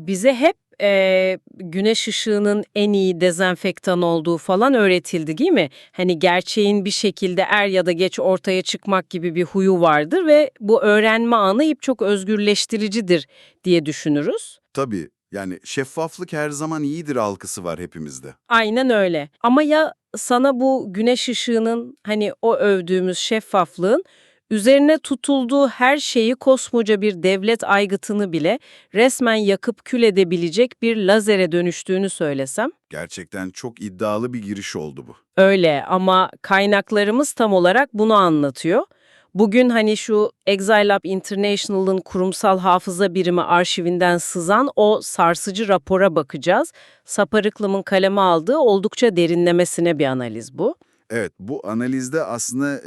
Bize hep güneş ışığının en iyi dezenfektan olduğu falan öğretildi, değil mi? Hani gerçeğin bir şekilde er ya da geç ortaya çıkmak gibi bir huyu vardır ve bu öğrenme anı hep çok özgürleştiricidir diye düşünürüz. Tabii, yani şeffaflık her zaman iyidir algısı var hepimizde. Aynen öyle. Ama ya sana bu güneş ışığının hani o övdüğümüz şeffaflığın üzerine tutulduğu her şeyi koskoca bir devlet aygıtını bile resmen yakıp kül edebilecek bir lazere dönüştüğünü söylesem? Gerçekten çok iddialı bir giriş oldu bu. Öyle ama kaynaklarımız tam olarak bunu anlatıyor. Bugün hani şu ExileLab International'ın kurumsal hafıza birimi arşivinden sızan o sarsıcı rapora bakacağız. Saparıklım'ın kaleme aldığı oldukça derinlemesine bir analiz bu. Evet, bu analizde aslında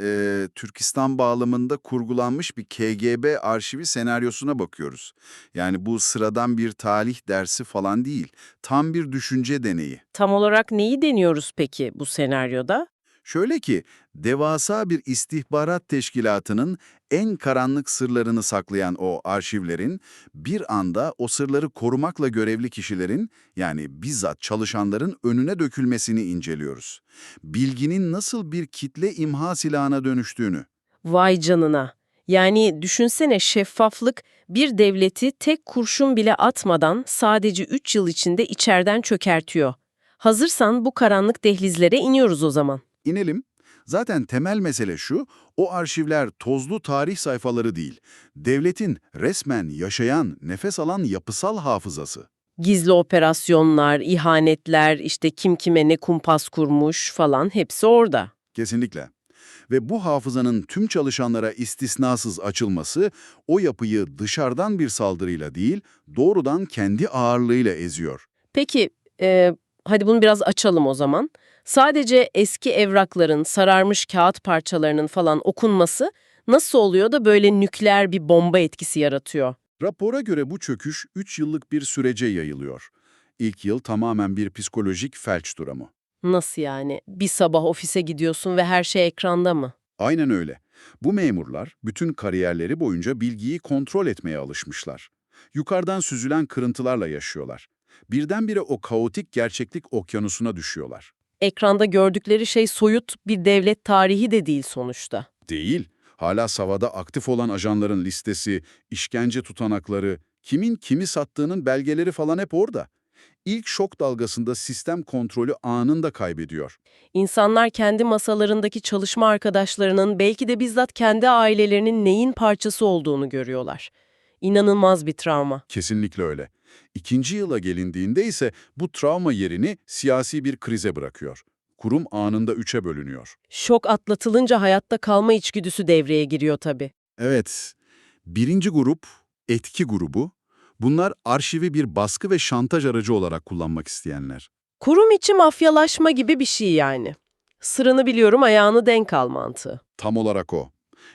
Türkistan bağlamında kurgulanmış bir KGB arşivi senaryosuna bakıyoruz. Yani bu sıradan bir tarih dersi falan değil, tam bir düşünce deneyi. Tam olarak neyi deniyoruz peki bu senaryoda? Şöyle ki, devasa bir istihbarat teşkilatının en karanlık sırlarını saklayan o arşivlerin, bir anda o sırları korumakla görevli kişilerin, yani bizzat çalışanların önüne dökülmesini inceliyoruz. Bilginin nasıl bir kitle imha silahına dönüştüğünü. Vay canına. Yani düşünsene şeffaflık bir devleti tek kurşun bile atmadan sadece 3 yıl içinde içeriden çökertiyor. Hazırsan bu karanlık dehlizlere iniyoruz o zaman. İnelim. Zaten temel mesele şu, o arşivler tozlu tarih sayfaları değil, devletin resmen yaşayan, nefes alan yapısal hafızası. Gizli operasyonlar, ihanetler, işte kim kime ne kumpas kurmuş falan hepsi orada. Kesinlikle. Ve bu hafızanın tüm çalışanlara istisnasız açılması, o yapıyı dışarıdan bir saldırıyla değil, doğrudan kendi ağırlığıyla eziyor. Peki, hadi bunu biraz açalım o zaman. Sadece eski evrakların, sararmış kağıt parçalarının falan okunması nasıl oluyor da böyle nükleer bir bomba etkisi yaratıyor? Rapora göre bu çöküş 3 yıllık bir sürece yayılıyor. İlk yıl tamamen bir psikolojik felç durumu. Nasıl yani? Bir sabah ofise gidiyorsun ve her şey ekranda mı? Aynen öyle. Bu memurlar bütün kariyerleri boyunca bilgiyi kontrol etmeye alışmışlar. Yukarıdan süzülen kırıntılarla yaşıyorlar. Birdenbire o kaotik gerçeklik okyanusuna düşüyorlar. Ekranda gördükleri şey soyut bir devlet tarihi de değil sonuçta. Değil. Hala savada aktif olan ajanların listesi, işkence tutanakları, kimin kimi sattığının belgeleri falan hep orada. İlk şok dalgasında sistem kontrolü anında kaybediyor. İnsanlar kendi masalarındaki çalışma arkadaşlarının belki de bizzat kendi ailelerinin neyin parçası olduğunu görüyorlar. İnanılmaz bir travma. Kesinlikle öyle. İkinci yıla gelindiğinde ise bu travma yerini siyasi bir krize bırakıyor. Kurum anında üçe bölünüyor. Şok atlatılınca hayatta kalma içgüdüsü devreye giriyor tabii. Evet, birinci grup, etki grubu, bunlar arşivi bir baskı ve şantaj aracı olarak kullanmak isteyenler. Kurum içi mafyalaşma gibi bir şey yani. Sırrını biliyorum ayağını denk al mantığı. Tam olarak o.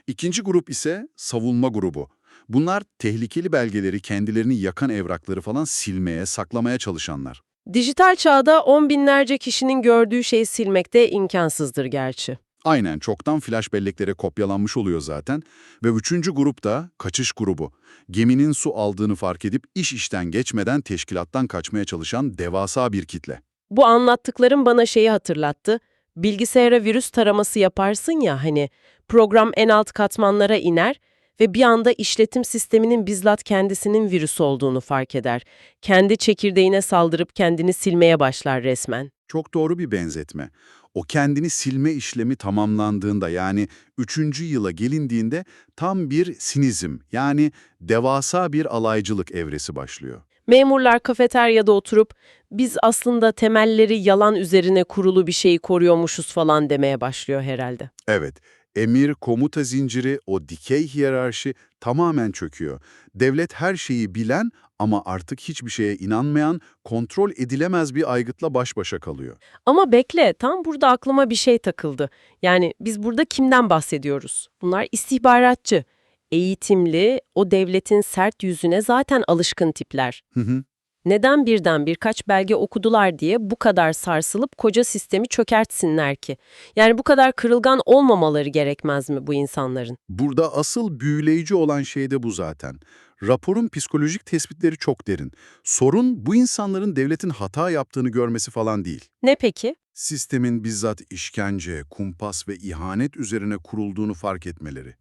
İkinci grup ise savunma grubu. Bunlar tehlikeli belgeleri, kendilerini yakan evrakları falan silmeye, saklamaya çalışanlar. Dijital çağda on binlerce kişinin gördüğü şeyi silmek de imkansızdır gerçi. Aynen, çoktan flash belleklere kopyalanmış oluyor zaten. Ve üçüncü grup da kaçış grubu. Geminin su aldığını fark edip iş işten geçmeden teşkilattan kaçmaya çalışan devasa bir kitle. Bu anlattıklarım bana şeyi hatırlattı. Bilgisayara virüs taraması yaparsın ya hani program en alt katmanlara iner ve bir anda işletim sisteminin bizzat kendisinin virüs olduğunu fark eder. Kendi çekirdeğine saldırıp kendini silmeye başlar resmen. Çok doğru bir benzetme. O kendini silme işlemi tamamlandığında, yani üçüncü yıla gelindiğinde tam bir sinizm, yani devasa bir alaycılık evresi başlıyor. Memurlar kafeteryada oturup biz aslında temelleri yalan üzerine kurulu bir şeyi koruyormuşuz falan demeye başlıyor herhalde. Evet, emir, komuta zinciri, o dikey hiyerarşi tamamen çöküyor. Devlet her şeyi bilen ama artık hiçbir şeye inanmayan, kontrol edilemez bir aygıtla baş başa kalıyor. Ama bekle, tam burada aklıma bir şey takıldı. Yani biz burada kimden bahsediyoruz? Bunlar istihbaratçı, eğitimli, o devletin sert yüzüne zaten alışkın tipler. Hı hı. Neden birden birkaç belge okudular diye bu kadar sarsılıp koca sistemi çökertsinler ki? Yani bu kadar kırılgan olmamaları gerekmez mi bu insanların? Burada asıl büyüleyici olan şey de bu zaten. Raporun psikolojik tespitleri çok derin. Sorun bu insanların devletin hata yaptığını görmesi falan değil. Ne peki? Sistemin bizzat işkence, kumpas ve ihanet üzerine kurulduğunu fark etmeleri.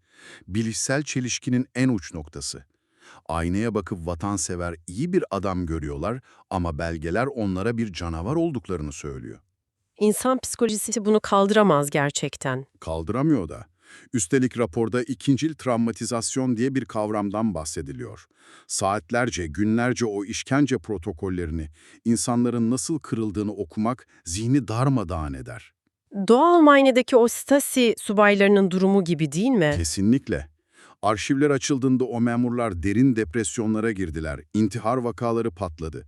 Bilişsel çelişkinin en uç noktası. Aynaya bakıp vatansever iyi bir adam görüyorlar ama belgeler onlara bir canavar olduklarını söylüyor. İnsan psikolojisi bunu kaldıramaz gerçekten. Kaldıramıyor da. Üstelik raporda ikincil travmatizasyon diye bir kavramdan bahsediliyor. Saatlerce, günlerce o işkence protokollerini, insanların nasıl kırıldığını okumak zihni darmadağın eder. Doğu Almanya'daki o Stasi subaylarının durumu gibi değil mi? Kesinlikle. Arşivler açıldığında o memurlar derin depresyonlara girdiler, intihar vakaları patladı.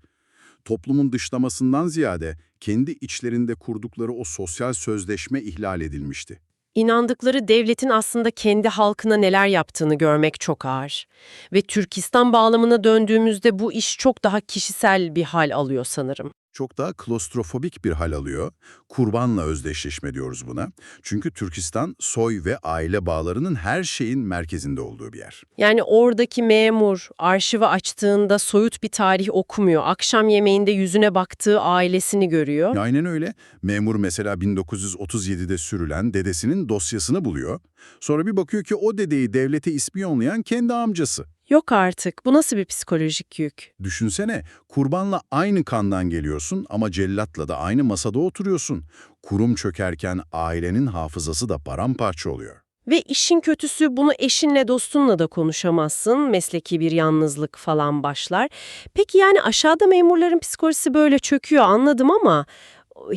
Toplumun dışlamasından ziyade kendi içlerinde kurdukları o sosyal sözleşme ihlal edilmişti. İnandıkları devletin aslında kendi halkına neler yaptığını görmek çok ağır. Ve Türkistan bağlamına döndüğümüzde bu iş çok daha kişisel bir hal alıyor sanırım. Çok daha klostrofobik bir hal alıyor. Kurbanla özdeşleşme diyoruz buna. Çünkü Türkistan, soy ve aile bağlarının her şeyin merkezinde olduğu bir yer. Yani oradaki memur arşivi açtığında soyut bir tarih okumuyor. Akşam yemeğinde yüzüne baktığı ailesini görüyor. Aynen öyle. Memur mesela 1937'de sürülen dedesinin dosyasını buluyor. Sonra bir bakıyor ki o dedeyi devlete ispiyonlayan kendi amcası. Yok artık. Bu nasıl bir psikolojik yük? Düşünsene, kurbanla aynı kandan geliyorsun ama cellatla da aynı masada oturuyorsun. Kurum çökerken ailenin hafızası da paramparça oluyor. Ve işin kötüsü bunu eşinle dostunla da konuşamazsın. Mesleki bir yalnızlık falan başlar. Peki yani aşağıda memurların psikolojisi böyle çöküyor anladım ama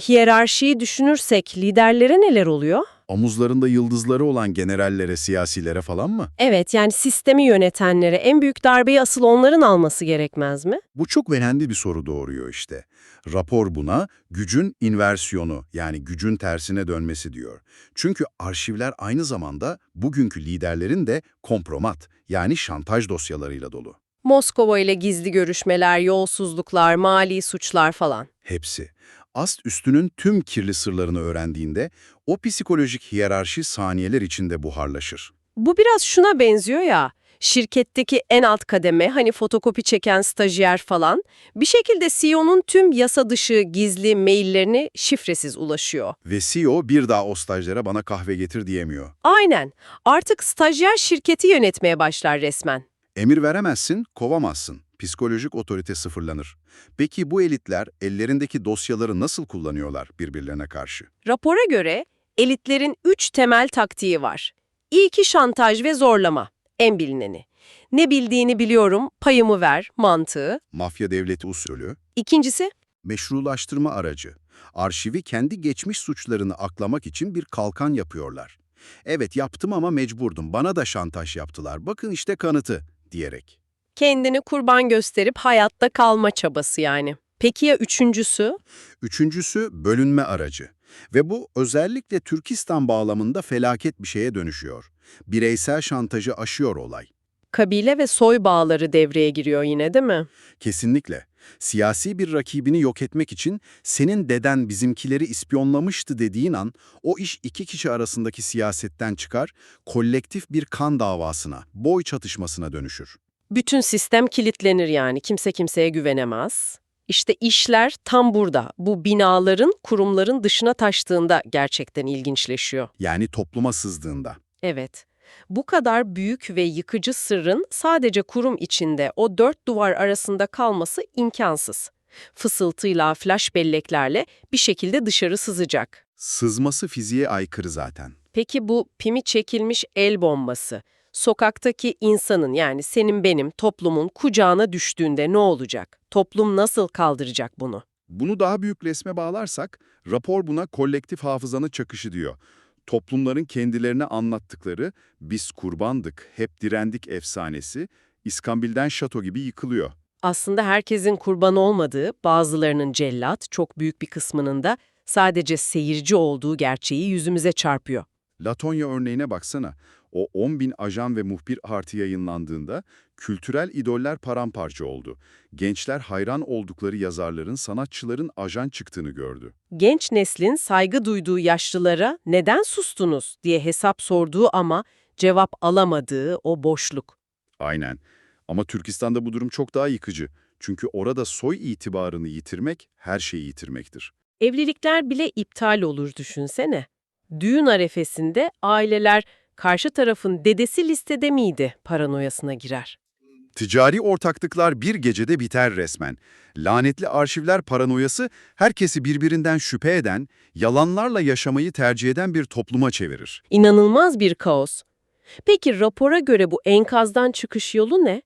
hiyerarşiyi düşünürsek liderlere neler oluyor? Omuzlarında yıldızları olan generallere, siyasilere falan mı? Evet yani sistemi yönetenlere en büyük darbeyi asıl onların alması gerekmez mi? Bu çok önemli bir soru doğuruyor işte. Rapor buna gücün inversiyonu yani gücün tersine dönmesi diyor. Çünkü arşivler aynı zamanda bugünkü liderlerin de kompromat yani şantaj dosyalarıyla dolu. Moskova ile gizli görüşmeler, yolsuzluklar, mali suçlar falan. Hepsi. Ast üstünün tüm kirli sırlarını öğrendiğinde o psikolojik hiyerarşi saniyeler içinde buharlaşır. Bu biraz şuna benziyor ya, şirketteki en alt kademe, hani fotokopi çeken stajyer falan, bir şekilde CEO'nun tüm yasa dışı gizli maillerine şifresiz ulaşıyor. Ve CEO bir daha o stajyere bana kahve getir diyemiyor. Aynen, artık stajyer şirketi yönetmeye başlar resmen. Emir veremezsin, kovamazsın. Psikolojik otorite sıfırlanır. Peki bu elitler ellerindeki dosyaları nasıl kullanıyorlar birbirlerine karşı? Rapora göre elitlerin 3 temel taktiği var. İlki şantaj ve zorlama, en bilineni. Ne bildiğini biliyorum, payımı ver mantığı. Mafya devleti usulü, İkincisi, meşrulaştırma aracı. Arşivi kendi geçmiş suçlarını aklamak için bir kalkan yapıyorlar. Evet yaptım ama mecburdum, bana da şantaj yaptılar, bakın işte kanıtı diyerek. kendini kurban gösterip hayatta kalma çabası yani. Peki ya üçüncüsü? Üçüncüsü bölünme aracı. Ve bu özellikle Türkistan bağlamında felaket bir şeye dönüşüyor. Bireysel şantajı aşıyor olay. Kabile ve soy bağları devreye giriyor yine değil mi? Kesinlikle. Siyasi bir rakibini yok etmek için senin deden bizimkileri ispiyonlamıştı dediğin an o iş iki kişi arasındaki siyasetten çıkar, kolektif bir kan davasına, boy çatışmasına dönüşür. Bütün sistem kilitlenir yani. Kimse kimseye güvenemez. İşte işler tam burada. Bu binaların, kurumların dışına taştığında gerçekten ilginçleşiyor. Yani topluma sızdığında. Evet. Bu kadar büyük ve yıkıcı sırrın sadece kurum içinde o dört duvar arasında kalması imkansız. Fısıltıyla, flash belleklerle bir şekilde dışarı sızacak. Sızması fiziğe aykırı zaten. Peki bu pimi çekilmiş el bombası, sokaktaki insanın yani senin benim toplumun kucağına düştüğünde ne olacak? Toplum nasıl kaldıracak bunu? Bunu daha büyük resme bağlarsak, rapor buna kolektif hafızanın çakışı diyor. Toplumların kendilerine anlattıkları, biz kurbandık, hep direndik efsanesi, İskambil'den şato gibi yıkılıyor. Aslında herkesin kurban olmadığı, bazılarının cellat, çok büyük bir kısmının da sadece seyirci olduğu gerçeği yüzümüze çarpıyor. Latonya örneğine baksana, o 10.000 ajan ve muhbir artı yayınlandığında kültürel idoller paramparça oldu. Gençler hayran oldukları yazarların, sanatçıların ajan çıktığını gördü. Genç neslin saygı duyduğu yaşlılara neden sustunuz diye hesap sorduğu ama cevap alamadığı o boşluk. Aynen. Ama Türkistan'da bu durum çok daha yıkıcı. Çünkü orada soy itibarını yitirmek her şeyi yitirmektir. Evlilikler bile iptal olur düşünsene. Düğün arefesinde aileler karşı tarafın dedesi listede miydi paranoyasına girer. Ticari ortaklıklar bir gecede biter resmen. Lanetli arşivler paranoyası herkesi birbirinden şüphe eden, yalanlarla yaşamayı tercih eden bir topluma çevirir. İnanılmaz bir kaos. Peki rapora göre bu enkazdan çıkış yolu ne?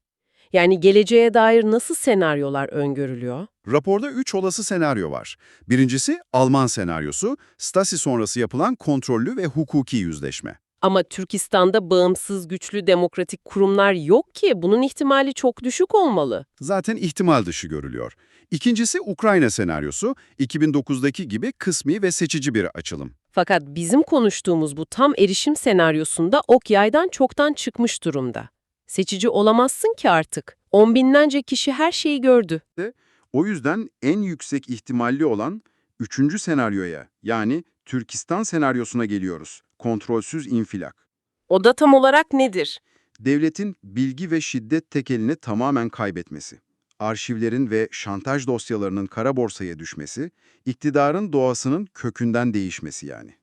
Yani geleceğe dair nasıl senaryolar öngörülüyor? Raporda 3 olası senaryo var. Birincisi Alman senaryosu, Stasi sonrası yapılan kontrollü ve hukuki yüzleşme. Ama Türkistan'da bağımsız, güçlü demokratik kurumlar yok ki. Bunun ihtimali çok düşük olmalı. Zaten ihtimal dışı görülüyor. İkincisi Ukrayna senaryosu, 2009'daki gibi kısmi ve seçici bir açılım. Fakat bizim konuştuğumuz bu tam erişim senaryosunda ok yaydan çoktan çıkmış durumda. Seçici olamazsın ki artık. On binlerce kişi her şeyi gördü. O yüzden en yüksek ihtimalli olan 3. senaryoya, yani Türkistan senaryosuna geliyoruz. Kontrolsüz infilak. O da tam olarak nedir? Devletin bilgi ve şiddet tekelini tamamen kaybetmesi, arşivlerin ve şantaj dosyalarının kara borsaya düşmesi, iktidarın doğasının kökünden değişmesi yani.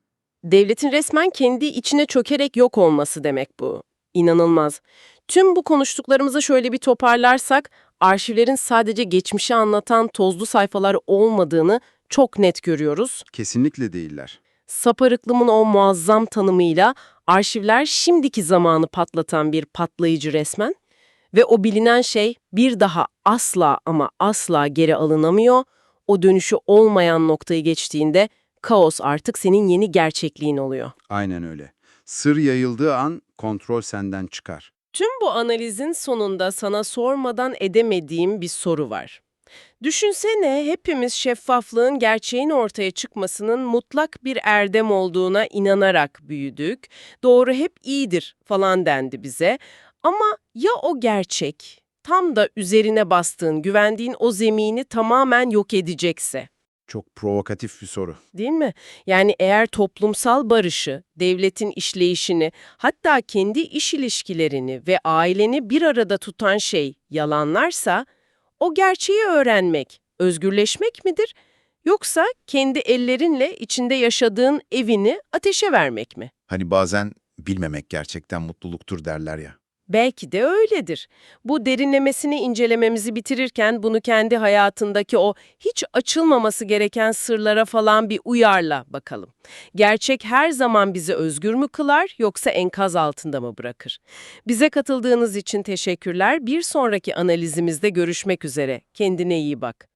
Devletin resmen kendi içine çökerek yok olması demek bu. İnanılmaz. Tüm bu konuştuklarımızı şöyle bir toparlarsak, arşivlerin sadece geçmişi anlatan tozlu sayfalar olmadığını çok net görüyoruz. Kesinlikle değiller. Saparıklımın o muazzam tanımıyla arşivler şimdiki zamanı patlatan bir patlayıcı resmen ve o bilinen şey bir daha asla ama asla geri alınamıyor. O dönüşü olmayan noktayı geçtiğinde kaos artık senin yeni gerçekliğin oluyor. Aynen öyle. Sır yayıldığı an kontrol senden çıkar. Tüm bu analizin sonunda sana sormadan edemediğim bir soru var. Düşünsene hepimiz şeffaflığın gerçeğin ortaya çıkmasının mutlak bir erdem olduğuna inanarak büyüdük. Doğru hep iyidir falan dendi bize. Ama ya o gerçek tam da üzerine bastığın, güvendiğin o zemini tamamen yok edecekse? Çok provokatif bir soru. Değil mi? Yani eğer toplumsal barışı, devletin işleyişini, hatta kendi iş ilişkilerini ve aileni bir arada tutan şey yalanlarsa, o gerçeği öğrenmek, özgürleşmek midir? Yoksa kendi ellerinle içinde yaşadığın evini ateşe vermek mi? Hani bazen bilmemek gerçekten mutluluktur derler ya. Belki de öyledir. Bu derinlemesini incelememizi bitirirken bunu kendi hayatındaki o hiç açılmaması gereken sırlara falan bir uyarla bakalım. Gerçek her zaman bizi özgür mü kılar yoksa enkaz altında mı bırakır? Bize katıldığınız için teşekkürler. Bir sonraki analizimizde görüşmek üzere. Kendine iyi bak.